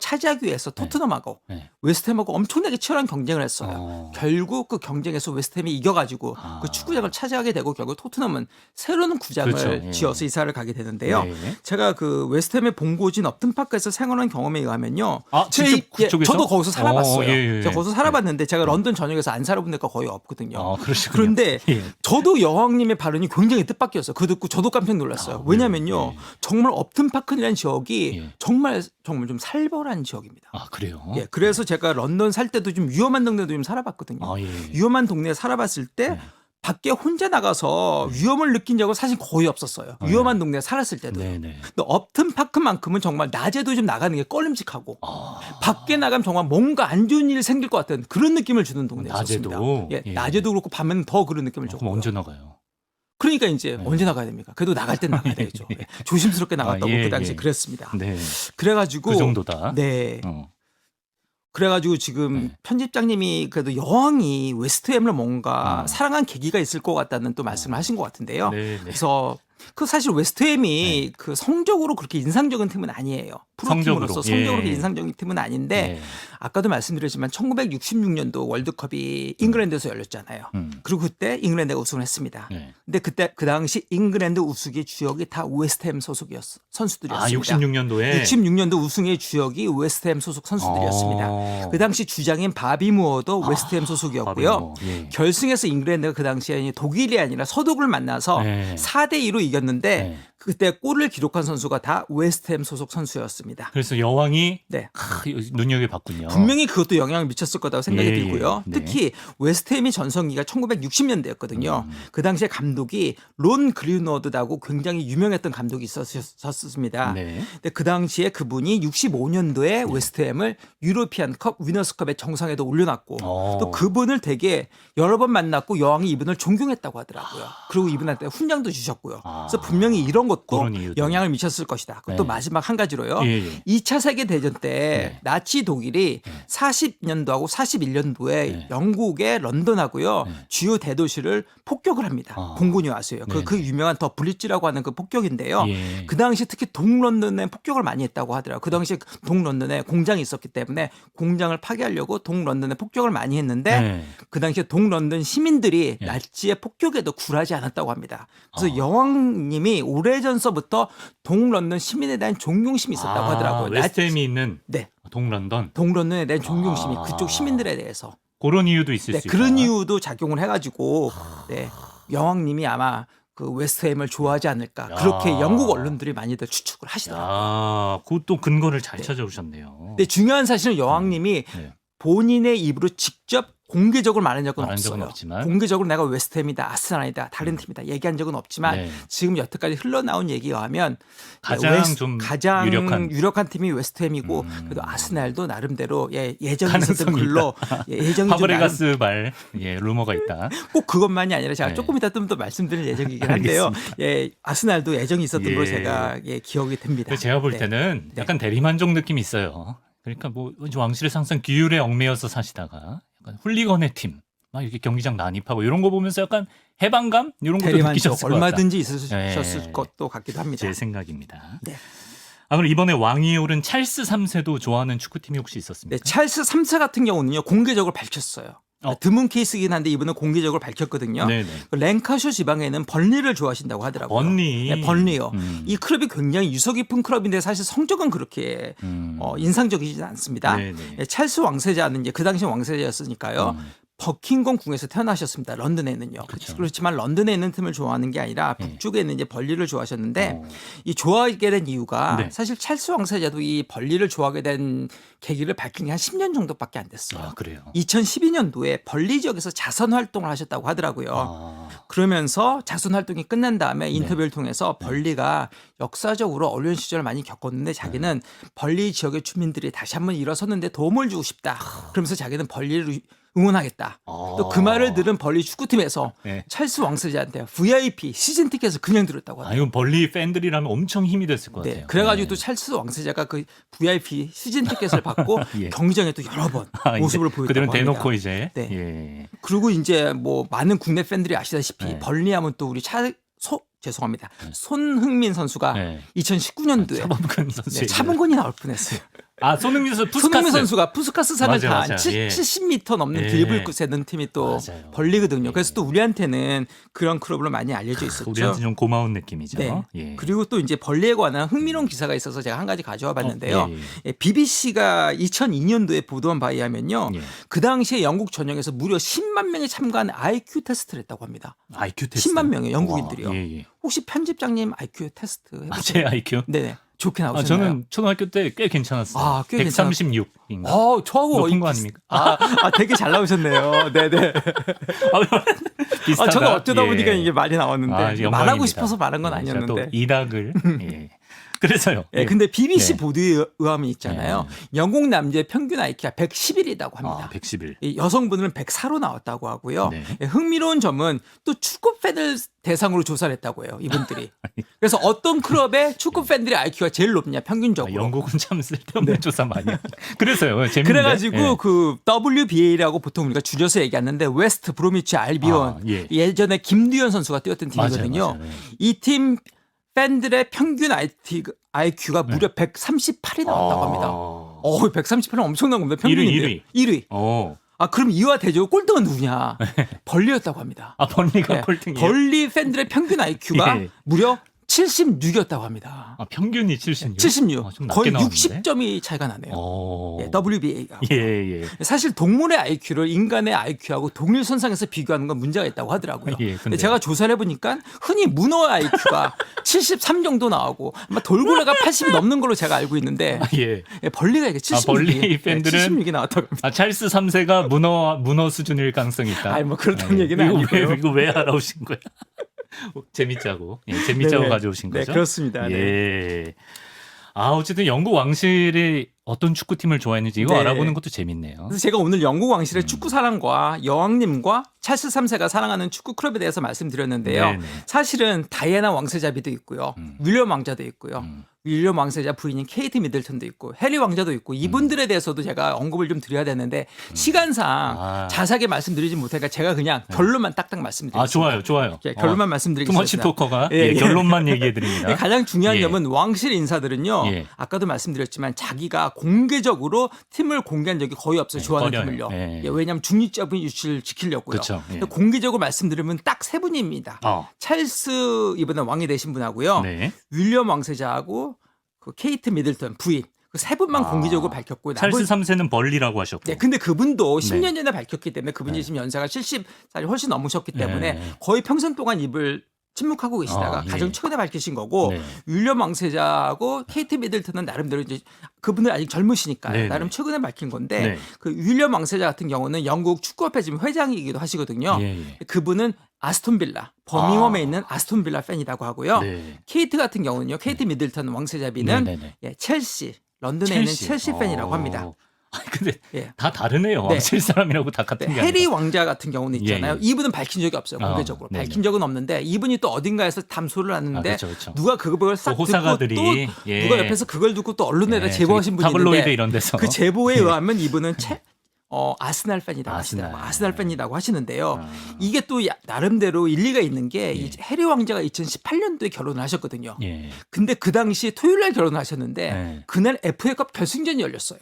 차지하기 위해서 토트넘하고 네. 웨스트햄하고 엄청나게 치열한 경쟁을 했어요. 결국 그 경쟁에서 웨스트햄이 이겨가지고 그 축구장을 차지하게 되고 결국 토트넘은 새로운 구장을 그렇죠. 예. 지어서 이사를 가게 되는데요. 네. 제가 그 웨스트햄의 본고지인 업튼파크에서 생활한 경험에 의하면요. 직접 그쪽에서? 저도 거기서 살아봤어요. 예. 제가 거기서 살아봤는데 제가 런던 전역에서 안 살아본 데가 거의 없거든요. 그러시군요. 그런데 예. 저도 여왕님의 발언이 굉장히 뜻밖이었어요. 그거 듣고 저도 깜짝 놀랐어요. 왜냐면요. 정말 업튼파크라는 지역이 예. 정말 좀 살벌한 지역입니다. 그래요? 예, 그래서 제가 런던 살 때도 좀 위험한 동네도 좀 살아봤거든요. 예. 위험한 동네에 살아봤을 때 네. 밖에 혼자 나가서 위험을 느낀 적은 사실 거의 없었어요. 위험한 동네에 살았을 때도. 네. 근데 업튼 파크만큼은 정말 낮에도 좀 나가는 게 꺼림직하고 밖에 나가면 정말 뭔가 안 좋은 일 생길 것 같은 그런 느낌을 주는 동네였습니다. 낮에도? 예, 예. 낮에도 그렇고 밤에는 더 그런 느낌을 줬고. 그럼 언제 나가요? 그러니까 이제 언제 나가야 됩니까? 그래도 나갈 땐 나가야 되겠죠. 예, 조심스럽게 나갔다고 예, 그 당시 예. 그랬습니다. 네. 그래가지고 그 정도다. 네. 어. 그래가지고 지금 편집장님이 그래도 여왕이 웨스트햄을 뭔가 사랑한 계기가 있을 것 같다는 또 말씀을 하신 것 같은데요. 네. 그래서 그 사실 웨스트햄이 그 성적으로 그렇게 인상적인 팀은 아니에요. 프로팀으로서 성적으로 그렇게 인상적인 팀은 아닌데 아까도 말씀드렸지만 1966년도 월드컵이 잉글랜드에서 열렸잖아요. 그리고 그때 잉글랜드가 우승을 했습니다. 근데 그때 그 당시 잉글랜드 우승의 주역이 다 웨스트햄 소속이었어 선수들이었습니다. 66년도에 66년도 우승의 주역이 웨스트햄 소속 선수들이었습니다. 그 당시 주장인 바비 무어도 웨스트햄 소속이었고요. 결승에서 잉글랜드가 그 당시에 독일이 아니라 서독을 만나서 4대 2로 이겼는데 그때 골을 기록한 선수가 다 웨스트햄 소속 선수였습니다. 그래서 여왕이 네. 눈여겨봤군요. 분명히 그것도 영향을 미쳤을 거라고 생각이 들고요. 네. 특히 웨스트햄이 전성기가 1960년대였거든요. 그 당시에 감독이 론 그린워드라고 굉장히 유명했던 감독이 있었습니다. 네. 근데 그 당시에 그분이 65년도에 웨스트햄을 유로피안 컵 위너스컵의 정상에도 올려놨고 또 그분을 되게 여러 번 만났고 여왕이 이분을 존경했다고 하더라고요. 그리고 이분한테 훈장도 주셨고요. 그래서 분명히 이런 것도 그런 이유도. 영향을 미쳤을 것이다. 그리고 또 마지막 한 가지로요. 2차 세계대전 때 나치 독일이 40년도하고 41년도에 영국의 런던하고요. 주요 대도시를 폭격을 합니다. 공군이 와서요. 그 유명한 더 블리츠라고 하는 그 폭격인데요. 그 당시 특히 동런던에 폭격을 많이 했다고 하더라고요. 그 당시 동런던에 공장이 있었기 때문에 공장을 파괴하려고 동런던에 폭격을 많이 했는데 그 당시에 동런던 시민들이 나치의 폭격에도 굴하지 않았다고 합니다. 그래서 여왕님이 오래전서부터 동런던 시민에 대한 존경심이 있었다고 하더라고요. 웨스트햄이 있는 네. 동런던 동런던에 대한 존경심이 그쪽 시민들에 대해서. 그런 이유도 있을 네, 수 있다. 그런 이유도 작용을 해가지고 네, 여왕님이 아마 그 웨스트햄을 좋아하지 않을까 그렇게 영국 언론들이 많이들 추측을 하시더라고요. 아, 그것도 근거를 잘 찾아오셨네요. 근데 중요한 사실은 여왕님이 네. 본인의 입으로 직접 공개적으로 말한 적은 말한 없어요. 적은 없지만. 공개적으로 내가 웨스트햄이다, 아스날이다, 다른 팀이다 얘기한 적은 없지만 네. 지금 여태까지 흘러나온 얘기에 의하면 가장 좀 가장 유력한 팀이 웨스트햄이고 그래도 아스날도 나름대로 예정이 있었던 가능성이 글로 예정이 좀 나름 파브레가스 말 루머가 있다. 꼭 그것만이 아니라 제가 네. 조금 이따 좀 더 말씀드릴 예정이긴 한데요. 아스날도 예정이 있었던 예. 걸로 제가 기억이 됩니다. 제가 볼 네. 때는 약간 대리만족 느낌이 있어요. 그러니까 뭐 왕실의 항상 규율에 얽매여서 사시다가 약간 훌리건의 팀, 막 이렇게 경기장 난입하고 이런 거 보면서 약간 해방감 이런 것도 대리만족 느끼셨을 것 같다. 얼마든지 있으셨을 네. 것도 같기도 합니다. 제 생각입니다. 네. 아, 그럼 이번에 왕위에 오른 찰스 3세도 좋아하는 축구팀이 혹시 있었습니까? 네, 찰스 3세 같은 경우는요 공개적으로 밝혔어요. 드문 케이스이긴 한데 이분은 공개적으로 밝혔거든요. 네네. 그 랭카쇼 지방에는 번리를 좋아하신다고 하더라고요. 번리. 네, 번리요. 이 클럽이 굉장히 유서 깊은 클럽인데 사실 성적은 그렇게 인상적이지 않습니다. 네네. 네, 찰스 왕세자는 이제 그 당시 왕세자였으니까요. 버킹엄 궁에서 태어나셨습니다. 런던에는요. 그렇죠. 그렇지만 런던에 있는 팀을 좋아하는 게 아니라 네. 북쪽에 있는 이제 벌리를 좋아하셨는데 이 좋아하게 된 이유가 네. 사실 찰스 왕세자도 이 벌리를 좋아하게 된 계기를 밝힌 게 한 10년 정도밖에 안 됐어요. 아, 그래요. 2012년도에 벌리 지역에서 자선 활동을 하셨다고 하더라고요. 아, 그러면서 자선 활동이 끝난 다음에 인터뷰를 통해서 벌리가 역사적으로 어려운 시절을 많이 겪었는데 자기는 벌리 지역의 주민들이 다시 한번 일어섰는데 도움을 주고 싶다. 그러면서 자기는 벌리를 응원하겠다. 또 그 말을 들은 벌리 축구팀에서 네. 찰스 왕세자한테 VIP 시즌 티켓을 그냥 들었다고 합니다. 이건 벌리 팬들이라면 엄청 힘이 됐을 것 같아요. 네, 그래가지고 네. 또 찰스 왕세자가 그 VIP 시즌 티켓을 받고 예. 경기장에 또 여러 번 이제 모습을 보였다고 그들은 합니다. 대놓고 이제 네. 예. 그리고 이제 뭐 많은 국내 팬들이 아시다시피 네. 벌리하면 또 우리 죄송합니다. 손흥민 선수가 네. 2019년도에 차범근 선수. 차범근이 나올 뻔했어요. 손흥민 선수 푸스카스. 손흥민 선수가 푸스카스산을 맞아, 다 맞아. 예. 70m 넘는 예. 드리블 세는 팀이 또 맞아요. 벌리거든요. 예. 그래서 또 우리한테는 그런 클럽으로 많이 알려져 있었죠. 우리한테 좀 고마운 느낌이죠. 네. 예. 그리고 또 이제 벌레에 관한 흥미로운 기사가 있어서 제가 한 가지 가져와 봤는데요. 예. BBC가 2002년도에 보도한 바에 하면요. 예. 그 당시에 영국 전역에서 무려 10만 명이 참가한 IQ 테스트를 했다고 합니다. IQ 테스트. 10만 명의 영국인들이요. 와, 예. 혹시 편집장님 IQ 테스트 해보세요? 제 IQ? 네, 좋게 나오셨나요? 저는 초등학교 때 꽤 괜찮았어요. 꽤 136인가? 저하고 높은 거 아닙니까? 되게 잘 나오셨네요. 네네. 비슷하다. 저는 어쩌다 예. 보니까 이게 말이 나왔는데 영광입니다. 말하고 싶어서 말한 건 예, 제가 아니었는데. 또 이닥을. 예. 그래서요. 예, 근데 BBC 네. 보도에 의하면 있잖아요. 영국 남자의 평균 IQ가 111이라고 합니다. 111. 이 여성분들은 104로 나왔다고 하고요. 네. 예, 흥미로운 점은 또 축구 팬을 대상으로 조사를 했다고 해요. 이분들이. 그래서 어떤 클럽의 축구 팬들의 IQ가 제일 높냐 평균적으로. 영국은 참 쓸데없는 조사 많이 하죠. 그래서요. 재밌는데. 그래가지고 예. 그 WBA라고 보통 우리가 줄여서 얘기하는데 웨스트 브로미치 알비온 예. 예전에 김두현 선수가 뛰었던 팀이거든요. 맞아요. 이 팀 팬들의 평균 IQ가 무려 138이 나왔다고 합니다. 138은 엄청난 겁니다. 평균인데. 1위. 그럼 이와 대조 꼴등은 누구냐? 벌리였다고 합니다. 벌리가 꼴등이에요? 벌리 팬들의 평균 IQ가 예. 무려 76이었다고 합니다. 평균이 76? 76. 좀 낮게 거의 나왔는데? 60점이 차이가 나네요. WBA가. 예. 사실 동물의 IQ를 인간의 IQ하고 동일 선상에서 비교하는 건 문제가 있다고 하더라고요. 예, 근데 제가 조사를 해보니까 흔히 문어 IQ가 73 정도 나오고 아마 돌고래가 80이 넘는 걸로 제가 알고 있는데 예. 벌리가 이게 76이 벌리 팬들은 76이 나왔다고 합니다. 찰스 3세가 문어 수준일 가능성이 있다. 뭐 그렇다는 얘기는 아니고요. 이거 왜 알아오신 거야? 재밌자고. 재밌자고 네네. 가져오신 거죠? 네, 그렇습니다. 예. 어쨌든 영국 왕실이 어떤 축구팀을 좋아했는지 이거 네. 알아보는 것도 재밌네요. 그래서 제가 오늘 영국 왕실의 축구 사랑과 여왕님과 찰스 3세가 사랑하는 축구 클럽에 대해서 말씀드렸는데요. 네네. 사실은 다이애나 왕세자비도 있고요. 윌리엄 왕자도 있고요. 윌리엄 왕세자 부인인 케이트 미들턴도 있고 해리 왕자도 있고 이분들에 대해서도 제가 언급을 좀 드려야 되는데 시간상 자세하게 말씀드리지 못하니까 제가 그냥 결론만 딱딱 말씀드리겠습니다. 좋아요. 결론만 말씀드리겠습니다. 투머치 토커가 결론만 얘기해 드립니다. 가장 중요한 점은 왕실 인사들은요. 예. 아까도 말씀드렸지만 자기가 공개적으로 팀을 공개한 적이 거의 없어요. 좋아하는 어려요. 팀을요. 예. 왜냐하면 중립적인 유치를 지키려고요. 그쵸. 예. 공개적으로 말씀드리면 딱 세 분입니다. 찰스 이번에 왕이 되신 분하고요. 네. 윌리엄 왕세자하고 그 케이트 미들턴 부인 그 세 분만 공개적으로 밝혔고 찰스 3세는 벌리라고 하셨고. 네, 근데 그분도 10년 전에 밝혔기 때문에 그분이 지금 연세가 70살이 훨씬 넘으셨기 때문에 네. 거의 평생 동안 입을 침묵하고 계시다가 예. 가장 최근에 밝히신 거고 네. 윌리엄 왕세자하고 케이트 미들턴은 나름대로 이제 그분들 아직 젊으시니까 네, 나름 네. 최근에 밝힌 건데 네. 그 윌리엄 왕세자 같은 경우는 영국 축구협회 지금 회장이기도 하시거든요. 예, 예. 그분은 아스톤 빌라 버밍엄에 있는 아스톤 빌라 팬이라고 하고요. 네. 케이트 같은 경우는요. 케이트 미들턴 왕세자비는 네, 네, 네. 예, 첼시 런던에 있는 첼시 팬이라고 합니다. 아니, 근데 예. 다 다르네요. 네. 첼시 사람이라고 다 같은 네, 게 해리 아니라. 왕자 같은 경우는 있잖아요. 예, 예. 이분은 밝힌 적이 없어요. 공개적으로. 네네. 밝힌 적은 없는데 이분이 또 어딘가에서 담소를 하는데 그렇죠, 그렇죠. 누가 그걸 싹 또 듣고 호사가들이, 또 예. 누가 옆에서 그걸 듣고 또 언론에다 예, 제보하신 저기 분이 타블로이드 있는데 이런 데서 그 제보에 의하면 이분은 아스날 팬이라고 아스날. 하시더라고요. 아스날 팬이라고 하시는데요. 아. 이게 또 나름대로 일리가 있는 게 이 예. 해리 왕자가 2018년도에 결혼을 하셨거든요. 예. 근데 그 당시 토요일 날 결혼을 하셨는데 예. 그날 FA컵 결승전이 열렸어요.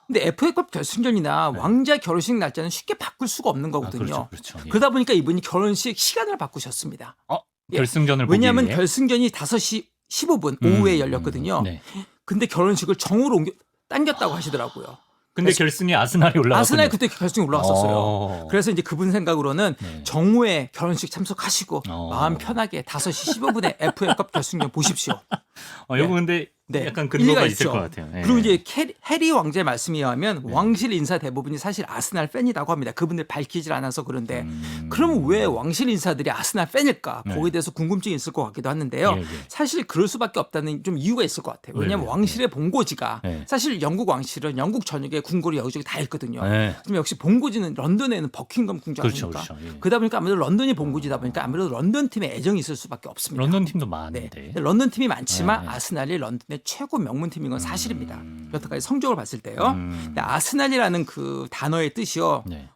근데 FA컵 결승전이나 왕자 결혼식 날짜는 쉽게 바꿀 수가 없는 아, 거거든요. 그렇죠. 예. 그러다 보니까 이분이 결혼식 시간을 바꾸셨습니다. 예. 결승전을 보기 왜냐하면 위해? 결승전이 5시 15분 오후에 열렸거든요. 네. 근데 결혼식을 정오로 당겼다고 하시더라고요. 근데 그래서 결승에 아스날이 올라갔군요. 아스날 그때 결승에 올라갔었어요. 어. 그래서 이제 그분 생각으로는 네. 정오에 결혼식 참석하시고 어. 마음 편하게 5시 15분에 FA컵 결승전 보십시오. 요거 근데 네. 약간 일리가 근거가 있을 있죠. 것 같아요. 예. 그리고 이제 해리 왕자의 말씀에 의하면 왕실 인사 대부분이 사실 아스날 팬이라고 합니다. 그분들 밝히질 않아서 그런데 그럼 왜 왕실 인사들이 아스날 팬일까? 네. 거기에 대해서 궁금증이 있을 것 같기도 하는데요. 예, 예. 사실 그럴 수밖에 없다는 좀 이유가 있을 것 같아요. 왜냐하면 네, 네. 왕실의 본고지가 네. 사실 영국 왕실은 영국 전역에 궁궐이 여기저기 다 있거든요. 네. 그럼 역시 본고지는 런던에 있는 버킹엄 궁전 그렇죠, 아닙니까? 그렇죠. 예. 그러다 보니까 아무래도 런던이 본고지다 보니까 아무래도 런던 팀에 애정이 있을 수밖에 없습니다. 런던 팀도 네. 많은데. 근데 런던 팀이 많지만 네. 아스날이 런던의 최고 명문 팀인 건 사실입니다. 여태까지 성적을 봤을 때요. 근데 아스날이라는 그 단어의 뜻이요. 네.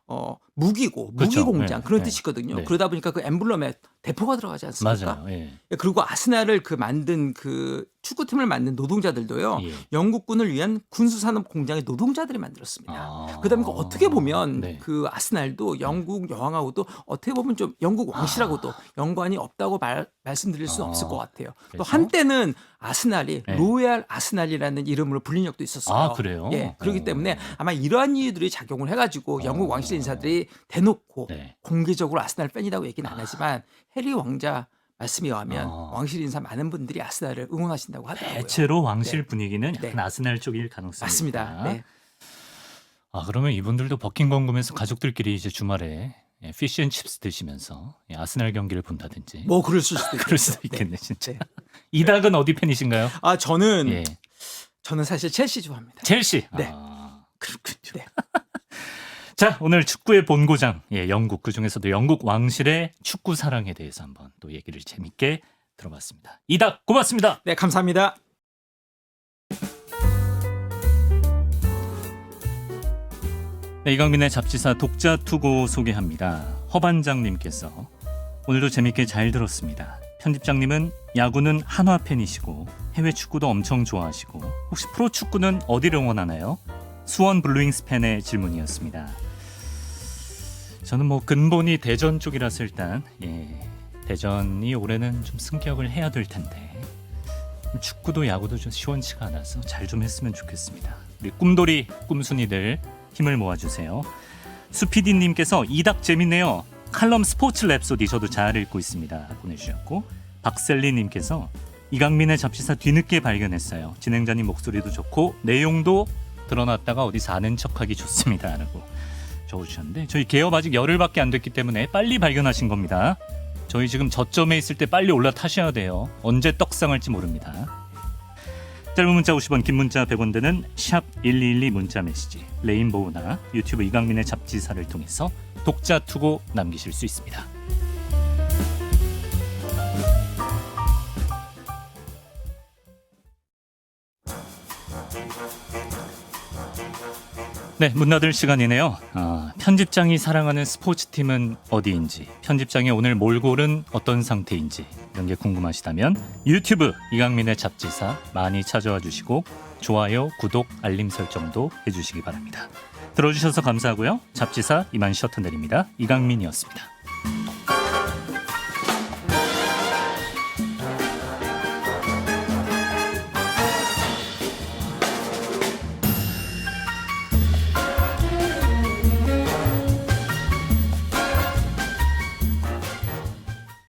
무기고 그렇죠. 무기공장 네. 그런 네. 뜻이거든요. 네. 그러다 보니까 그 엠블럼에 대포가 들어가지 않습니까? 맞아요. 예. 그리고 아스날을 그 만든 그 축구팀을 만든 노동자들도요. 예. 영국군을 위한 군수산업 공장의 노동자들이 만들었습니다. 아. 그다음에 어떻게 보면 네. 그 아스날도 영국 여왕하고도 어떻게 보면 좀 영국 왕실하고도 연관이 없다고 말씀드릴 수는 없을 것 같아요. 또 그래서? 한때는 아스날이 네. 로얄 아스날이라는 이름으로 불린 적도 있었어요. 아, 그래요? 예, 그렇기 때문에 아마 이러한 이유들이 작용을 해가지고 영국 왕실 인사들이 대놓고 네. 공개적으로 아스날 팬이라고 얘기는 안 하지만 해리 왕자 말씀에 의하면 아. 왕실 인사 많은 분들이 아스날을 응원하신다고 하더라고요. 대체로 왕실 네. 분위기는 약간 네. 아스날 쪽일 가능성이 맞습니다. 있다. 네. 그러면 이분들도 버킹엄 궁에서 가족들끼리 이제 주말에 피쉬앤칩스 드시면서 아스날 경기를 본다든지 뭐 그럴 수도 있겠죠. 그럴 수도 있겠네 진짜. 네. 이닥은 어디 팬이신가요? 저는 예. 사실 첼시 좋아합니다. 첼시. 네. 그렇군요. 네. 자, 오늘 축구의 본고장, 영국, 그중에서도 영국 왕실의 축구 사랑에 대해서 한번 또 얘기를 재밌게 들어봤습니다. 이닥 고맙습니다. 네, 감사합니다. 네, 이강민의 잡지사 독자 투고 소개합니다. 허반장님께서 오늘도 재밌게 잘 들었습니다. 편집장님은 야구는 한화 팬이시고 해외 축구도 엄청 좋아하시고 혹시 프로 축구는 어디를 응원하나요? 수원 블루윙스 팬의 질문이었습니다. 저는 뭐 근본이 대전 쪽이라서 일단 대전이 올해는 좀 승격을 해야 될 텐데 축구도 야구도 좀 시원치가 않아서 잘 좀 했으면 좋겠습니다. 우리 꿈돌이 꿈순이들 힘을 모아주세요. 수피디님께서 이닥 재밌네요. 칼럼 스포츠 랩소디 저도 잘 읽고 있습니다. 보내주셨고 박셀리님께서 이강민의 잡지사 뒤늦게 발견했어요. 진행자님 목소리도 좋고 내용도 드러났다가 어디서 아는 척하기 좋습니다. 라고 적어주셨는데 저희 개업 아직 열흘밖에 안 됐기 때문에 빨리 발견하신 겁니다. 저희 지금 저점에 있을 때 빨리 올라타셔야 돼요. 언제 떡상할지 모릅니다. 짧은 문자 50원, 긴 문자 100원 되는 샵 1212 문자 메시지 레인보우나 유튜브 이강민의 잡지사를 통해서 독자 투고 남기실 수 있습니다. 네, 문 닫을 시간이네요. 편집장이 사랑하는 스포츠팀은 어디인지, 편집장이 오늘 몰골은 어떤 상태인지 이런 게 궁금하시다면 유튜브 이강민의 잡지사 많이 찾아와 주시고 좋아요, 구독, 알림 설정도 해주시기 바랍니다. 들어주셔서 감사하고요. 잡지사 이만 셔터 내립니다. 이강민이었습니다.